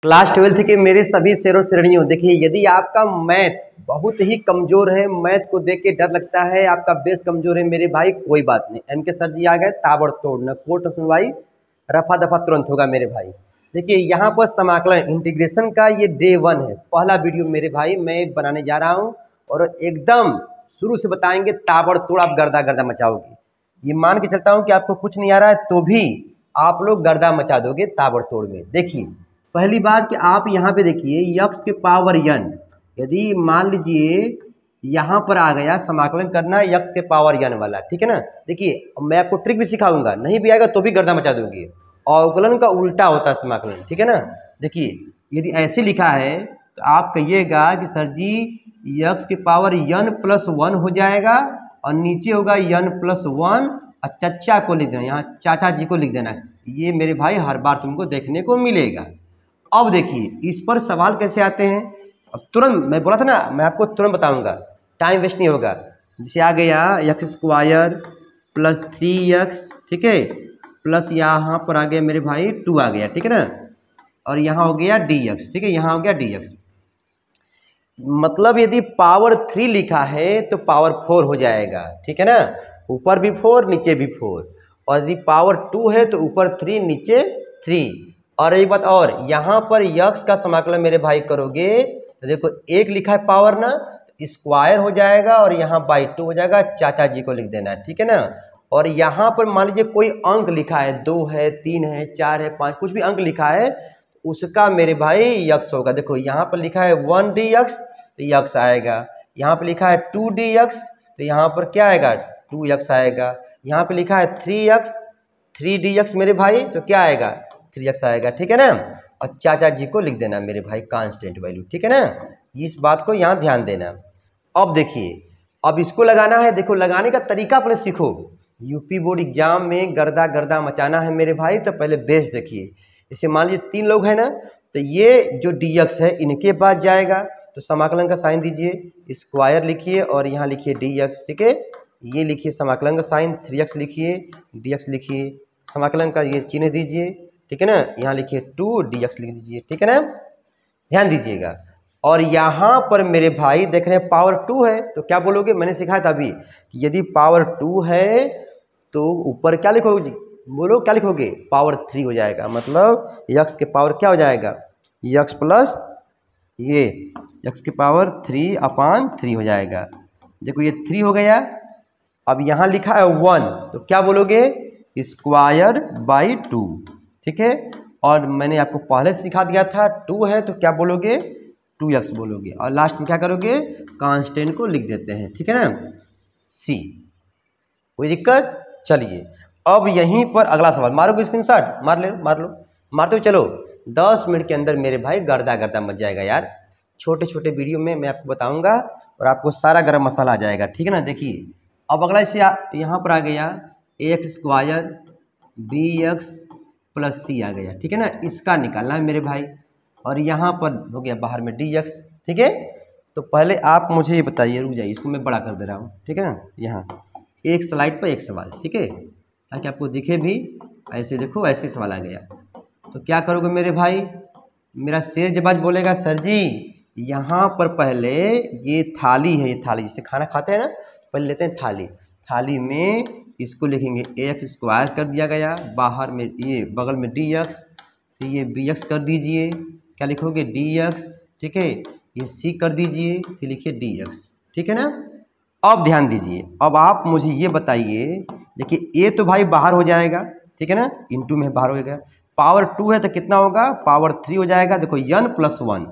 Class 12 के मेरे सभी शेरों श्रेणियों, देखिए यदि आपका मैथ बहुत ही कमजोर है, मैथ को देख के डर लगता है, आपका बेस कमजोर है मेरे भाई, कोई बात नहीं। एम के सर जी आ गए, ताबड़तोड़ न कोट सुनवाई, रफा दफा तुरंत होगा मेरे भाई। देखिए यहाँ पर समाकलन इंटीग्रेशन का ये डे 1 है, पहला वीडियो मेरे भाई मैं बनाने जा रहा हूँ और एकदम शुरू से बताएंगे, ताबड़तोड़ आप गर्दा गर्दा मचाओगे। ये मान के चलता हूँ कि आपको कुछ नहीं आ रहा है तो भी आप लोग गर्दा मचा दोगे ताबड़तोड़ में। देखिए पहली बात कि आप यहाँ पे देखिए यक्स के पावर n, यदि मान लीजिए यहाँ पर आ गया समाकलन करना यक्स के पावर n वाला, ठीक है ना। देखिए मैं आपको ट्रिक भी सिखाऊंगा, नहीं भी आएगा तो भी गर्दा मचा दोगे। अवकलन का उल्टा होता है समाकलन, ठीक है ना। देखिए यदि ऐसे लिखा है तो आप कहिएगा कि सर जी यक्स के पावर n+1 हो जाएगा और नीचे होगा n+1 और चचा को लिख देना, यहाँ चाचा जी को लिख देना। ये मेरे भाई हर बार तुमको देखने को मिलेगा। अब देखिए इस पर सवाल कैसे आते हैं, अब तुरंत मैं बोला था ना, मैं आपको तुरंत बताऊंगा, टाइम वेस्ट नहीं होगा। जैसे आ गया x² + 3x, ठीक है, प्लस यहाँ पर आ गया मेरे भाई 2 आ गया, ठीक है ना, और यहाँ हो गया dx, ठीक है, यहाँ हो गया dx। मतलब यदि पावर 3 लिखा है तो पावर 4 हो जाएगा, ठीक है ना, ऊपर भी 4 नीचे भी 4। और यदि पावर 2 है तो ऊपर 3 नीचे 3। और एक बात और, यहाँ पर यक्स का समाकलन मेरे भाई करोगे तो देखो एक लिखा है पावर ना, स्क्वायर हो जाएगा और यहाँ बाई 2 हो जाएगा, चाचा जी को लिख देना, ठीक है ना। और यहाँ पर मान लीजिए कोई अंक लिखा है, 2 है, 3 है, 4 है, 5, कुछ भी अंक लिखा है उसका मेरे भाई यक्स होगा। देखो यहाँ पर लिखा है 1dx तो यक्स आएगा, यहाँ पर लिखा है 2dx तो यहाँ पर क्या आएगा 2x आएगा, यहाँ पे लिखा है 3dx मेरे भाई तो क्या आएगा 3x आएगा, ठीक है ना। और चाचा जी को लिख देना मेरे भाई कांस्टेंट वैल्यू, ठीक है ना। इस बात को यहाँ ध्यान देना। अब देखिए अब इसको लगाना है, देखो लगाने का तरीका अपने सीखो। यूपी बोर्ड एग्जाम में गर्दा गर्दा मचाना है मेरे भाई, तो पहले बेस देखिए। जैसे मान लीजिए 3 लोग हैं ना, तो ये जो dx है इनके पास जाएगा तो समाकलन का साइन दीजिए, स्क्वायर लिखिए और यहाँ लिखिए dx, ठीक है। ये लिखिए समाकलन का साइन, 3x लिखिए, dx लिखिए, समाकलन का ये चिन्ह दीजिए, ठीक है ना, यहाँ लिखिए 2dx लिख दीजिए, ठीक है ना, ध्यान दीजिएगा। और यहाँ पर मेरे भाई देख रहे हैं पावर 2 है तो क्या बोलोगे, मैंने सिखाया था अभी कि यदि पावर 2 है तो ऊपर क्या लिखोगे, बोलो क्या लिखोगे, पावर 3 हो जाएगा। मतलब यक्स के पावर क्या हो जाएगा, यक्स प्लस ये यक्स के पावर 3/3 हो जाएगा। देखो ये 3 हो गया। अब यहाँ लिखा है 1 तो क्या बोलोगे, स्क्वायर बाई 2, ठीक है। और मैंने आपको पहले सिखा दिया था 2 है तो क्या बोलोगे 2x बोलोगे, और लास्ट में क्या करोगे कांस्टेंट को लिख देते हैं, ठीक है ना, c। कोई दिक्कत, चलिए अब यहीं पर अगला सवाल मारोगे, स्क्रीनशॉट मार लो, मारते हुए चलो। 10 मिनट के अंदर मेरे भाई गर्दा गर्दा मच जाएगा यार। छोटे छोटे वीडियो में मैं आपको बताऊंगा और आपको सारा गरम मसाला आ जाएगा, ठीक है ना। देखिए अब अगला इसे यहाँ पर आ गया ax² bx + c आ गया, ठीक है ना, इसका निकालना है मेरे भाई। और यहाँ पर हो गया बाहर में dx, ठीक है। तो पहले आप मुझे ये बताइए, रुक जाइए इसको मैं बड़ा कर दे रहा हूँ, ठीक है ना, यहाँ एक स्लाइड पर एक सवाल, ठीक है, ताकि आपको दिखे भी। ऐसे देखो ऐसे सवाल आ गया तो क्या करोगे मेरे भाई, मेरा शेर जबाज बोलेगा सर जी यहाँ पर पहले ये थाली है, ये थाली जिससे खाना खाते हैं ना, पहले लेते हैं थाली, थाली में इसको लिखेंगे ax² कर दिया गया, बाहर में ये बगल में dx, तो ये bx कर दीजिए, क्या लिखोगे dx, ठीक है, ये c कर दीजिए, फिर लिखिए dx, ठीक है ना। अब ध्यान दीजिए, अब आप मुझे ये बताइए, देखिए a तो भाई बाहर हो जाएगा, ठीक है ना, इंटू में बाहर हो गया, पावर 2 है तो कितना होगा पावर 3 हो जाएगा। देखो n+1/n+1,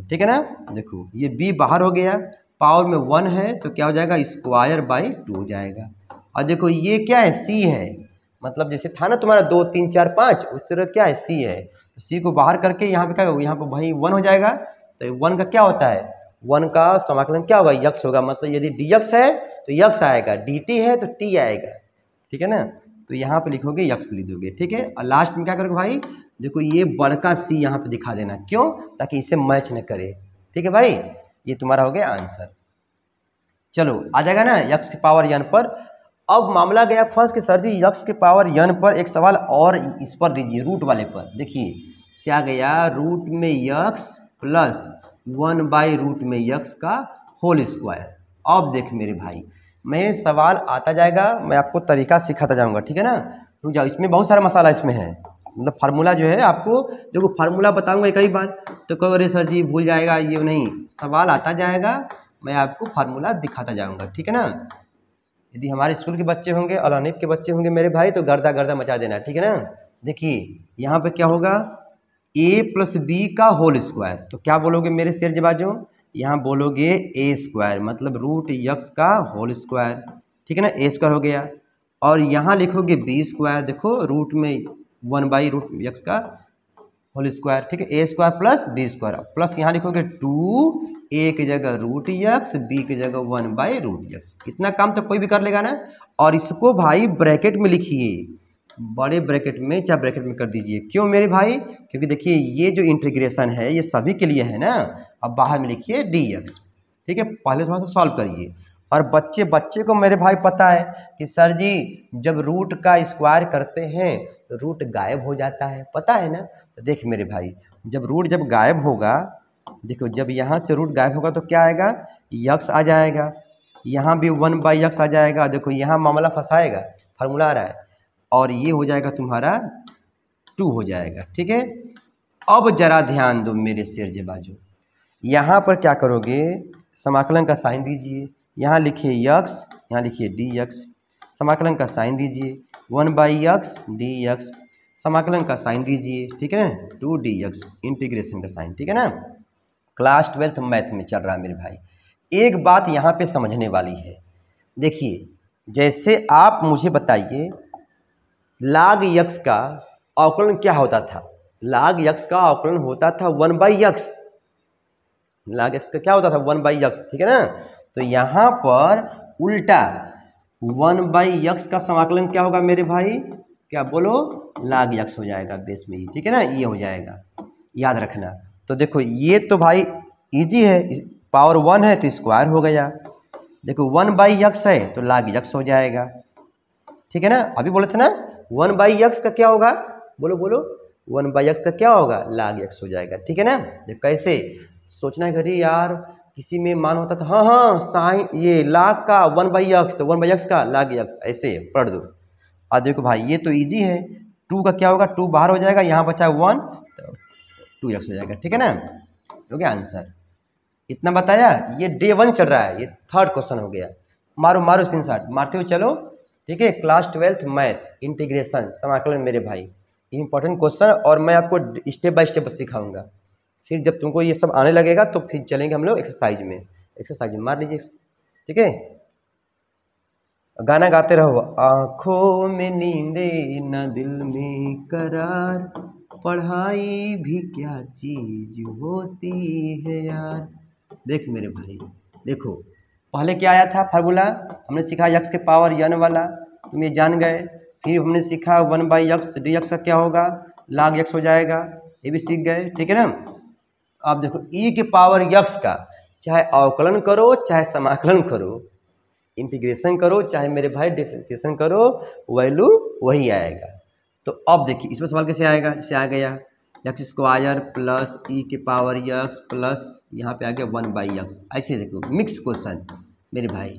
ठीक है ना। देखो ये b बाहर हो गया, पावर में 1 है तो क्या हो जाएगा स्क्वायर बाई 2 हो जाएगा। और देखो ये क्या है c है, मतलब जैसे था ना तुम्हारा 2 3 4 5, उस तरह क्या है c है, तो c को बाहर करके यहाँ पे क्या होगा, यहाँ पे भाई 1 हो जाएगा। तो 1 का क्या होता है, 1 का समाकलन क्या होगा यक्स होगा, मतलब यदि dx है तो यक्स आएगा, dt है तो t आएगा, ठीक है ना। तो यहाँ पे लिखोगे यक्स लिख दोगे, ठीक है। और लास्ट में क्या करोगे भाई, देखो ये बड़का सी यहाँ पे दिखा देना, क्यों, ताकि इसे मैच न करे, ठीक है भाई। ये तुम्हारा हो गया आंसर। चलो आ जाएगा ना यक्स के पावर n पर। अब मामला गया फर्स्ट कि सर जी यक्स के पावर n पर एक सवाल और इस पर दीजिए, रूट वाले पर। देखिए से आ गया रूट में यक्स प्लस 1/रूट में यक्स का होल स्क्वायर। अब देख मेरे भाई, मैं सवाल आता जाएगा, मैं आपको तरीका सिखाता जाऊंगा, ठीक है ना। रुक जाओ, इसमें बहुत सारा मसाला इसमें है, मतलब फार्मूला जो है आपको, देखो फार्मूला बताऊंगा एक ही बार तो कहो अरे सर जी भूल जाएगा, ये नहीं, सवाल आता जाएगा, मैं आपको फार्मूला दिखाता जाऊंगा, ठीक है ना। यदि हमारे स्कूल के बच्चे होंगे, अल हनीफ के बच्चे होंगे मेरे भाई, तो गर्दा गर्दा मचा देना, ठीक है ना। देखिए यहाँ पे क्या होगा, a प्लस बी का होल स्क्वायर, तो क्या बोलोगे मेरे शेर जबाजों, यहाँ बोलोगे a स्क्वायर मतलब रूट यक्स का होल स्क्वायर, ठीक है ना, a स्क्वायर हो गया। और यहाँ लिखोगे b स्क्वायर, देखो रूट में 1/रूट यक्स का होल स्क्वायर, ठीक है, a square plus b square, plus यहाँ लिखोगे 2a की जगह रूट यक्स, b की जगह 1/रूट यक्स। इतना काम तो कोई भी कर लेगा ना। और इसको भाई ब्रैकेट में लिखिए, बड़े ब्रैकेट में चाहे ब्रैकेट में कर दीजिए, क्यों मेरे भाई, क्योंकि देखिए ये जो इंटीग्रेशन है ये सभी के लिए है ना। अब बाहर में लिखिए dx, ठीक है, पहले थोड़ा सा सॉल्व करिए। और बच्चे को मेरे भाई पता है कि सर जी जब रूट का स्क्वायर करते हैं तो रूट गायब हो जाता है, पता है ना। तो देख मेरे भाई, जब गायब होगा, देखो जब यहाँ से रूट गायब होगा तो क्या आएगा, यक्स आ जाएगा, यहाँ भी 1/x आ जाएगा, देखो यहाँ मामला फंसाएगा, फार्मूला आ रहा है, और ये हो जाएगा तुम्हारा 2 हो जाएगा, ठीक है। अब जरा ध्यान दो मेरे शेर जबाजो, यहाँ पर क्या करोगे, समाकलन का साइन दीजिए, यहाँ लिखिए यक्स, यहाँ लिखिए dx, समाकलन का साइन दीजिए 1/x dx, समाकलन का साइन दीजिए, ठीक है ना, 2dx इंटीग्रेशन का साइन, ठीक है ना। क्लास 12th मैथ में चल रहा है मेरे भाई। एक बात यहाँ पे समझने वाली है, देखिए जैसे आप मुझे बताइए लाग यक्स का अवकलन क्या होता था, लाग यक्स का अवकलन होता था 1/x, लाग यक्स का क्या होता था 1/x, ठीक है ना। तो यहाँ पर उल्टा 1/x का समाकलन क्या होगा मेरे भाई, क्या बोलो, लाग यक्स हो जाएगा बेस में ही, ठीक है ना, ये हो जाएगा, याद रखना। तो देखो ये तो भाई इजी है, पावर 1 है तो स्क्वायर हो गया, देखो 1/x है तो लाग यक्स हो जाएगा, ठीक है ना। अभी बोले थे ना 1/x का क्या होगा, बोलो बोलो, 1/x का क्या होगा, लाग यक्स हो जाएगा, ठीक है ना। तो कैसे सोचना है घरी यार, किसी में मान होता था, हाँ हाँ साइन ये लाग का 1/x, तो 1/x का लाग यक्स, ऐसे पढ़ दो। और देखो भाई ये तो इजी है, 2 का क्या होगा, 2 बाहर हो जाएगा, यहाँ बचा 1 तो 2x हो जाएगा, ठीक है ना, हो गया आंसर। इतना बताया, ये डे 1 चल रहा है, ये 3rd क्वेश्चन हो गया, मारो मारो स्क्रीनशॉट मारते हुए चलो, ठीक है। क्लास 12th मैथ इंटीग्रेशन समाकलन मेरे भाई, इंपॉर्टेंट क्वेश्चन, और मैं आपको स्टेप बाय स्टेप सिखाऊंगा। फिर जब तुमको ये सब आने लगेगा तो फिर चलेंगे हम लोग एक्सरसाइज में मार लीजिए, ठीक है। गाना गाते रहो, आँखों में नींदे न दिल में करार, पढ़ाई भी क्या चीज होती है यार। देख मेरे भाई, देखो पहले क्या आया था फार्मूला, हमने सीखा यक्स के पावर n वाला, तुम ये जान गए। फिर हमने सीखा 1/x dx का क्या होगा, लाग यक्स हो जाएगा, ये भी सीख गए, ठीक है ना। अब देखो e के पावर यक्स का चाहे अवकलन करो चाहे समाकलन करो, इंटीग्रेशन करो चाहे मेरे भाई डिफरेंशिएशन करो, वैल्यू वही आएगा। तो अब देखिए इसमें सवाल कैसे आएगा, जैसे आ गया एक्स स्क्वायर प्लस ई के पावर यक्स प्लस यहाँ पे आ गया 1/x, ऐसे देखो मिक्स क्वेश्चन मेरे भाई।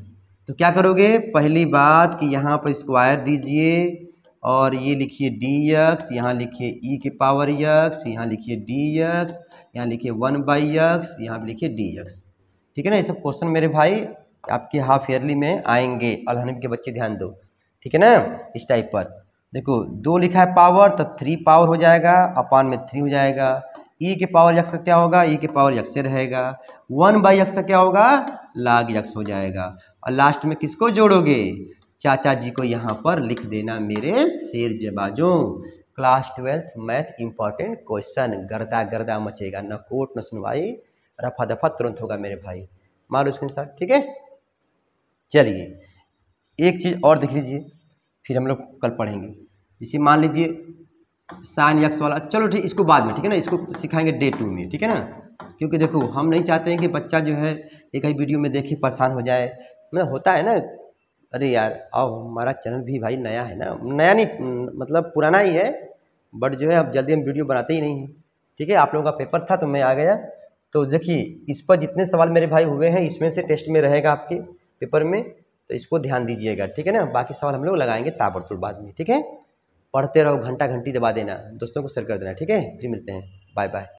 तो क्या करोगे, पहली बात कि यहाँ पर स्क्वायर दीजिए, और ये लिखिए dx, यहाँ लिखिए ई के पावर यक्स, यहाँ लिखिए dx, यहाँ लिखिए 1/x, यहाँ पे लिखिए dx, ठीक है ना। ये सब क्वेश्चन मेरे भाई आपके हाफ ईयरली में आएंगे, अल हनीफ के बच्चे ध्यान दो, ठीक है ना। इस टाइप पर देखो 2 लिखा है पावर तो 3 पावर हो जाएगा, अपान में 3 हो जाएगा, ई के पावर यक्स का क्या होगा, ई के पावर यक्स से रहेगा, 1/x का क्या होगा, लाग यक्स हो जाएगा। और लास्ट में किसको जोड़ोगे, चाचा जी को यहाँ पर लिख देना मेरे शेर जबाजों। Class 12th math important question, गर्दा गर्दा मचेगा, न कोट न सुनवाई, रफा दफा तुरंत होगा मेरे भाई, मारो स्क्रीनशॉट, ठीक है। चलिए एक चीज़ और देख लीजिए, फिर हम लोग कल पढ़ेंगे। जैसे मान लीजिए साइन यक्स वाला, चलो ठीक इसको बाद में, ठीक है ना, इसको सिखाएंगे डे 2 में, ठीक है ना। क्योंकि देखो हम नहीं चाहते हैं कि बच्चा जो है एक ही वीडियो में देखे परेशान हो जाए, मतलब होता है ना, अरे यार आओ हमारा चैनल भी भाई नया है ना, नया नहीं मतलब पुराना ही है, बट जो है अब जल्दी हम वीडियो बनाते ही नहीं हैं, ठीक है, आप लोगों का पेपर था तो मैं आ गया। तो देखिए इस पर जितने सवाल मेरे भाई हुए हैं इसमें से टेस्ट में रहेगा आपके पेपर में, तो इसको ध्यान दीजिएगा, ठीक है ना। बाकी सवाल हम लोग लगाएंगे ताबड़तोड़ बाद में, ठीक है। पढ़ते रहो, घंटा घंटी दबा देना, दोस्तों को शेयर कर देना, ठीक है। फिर मिलते हैं, बाय बाय।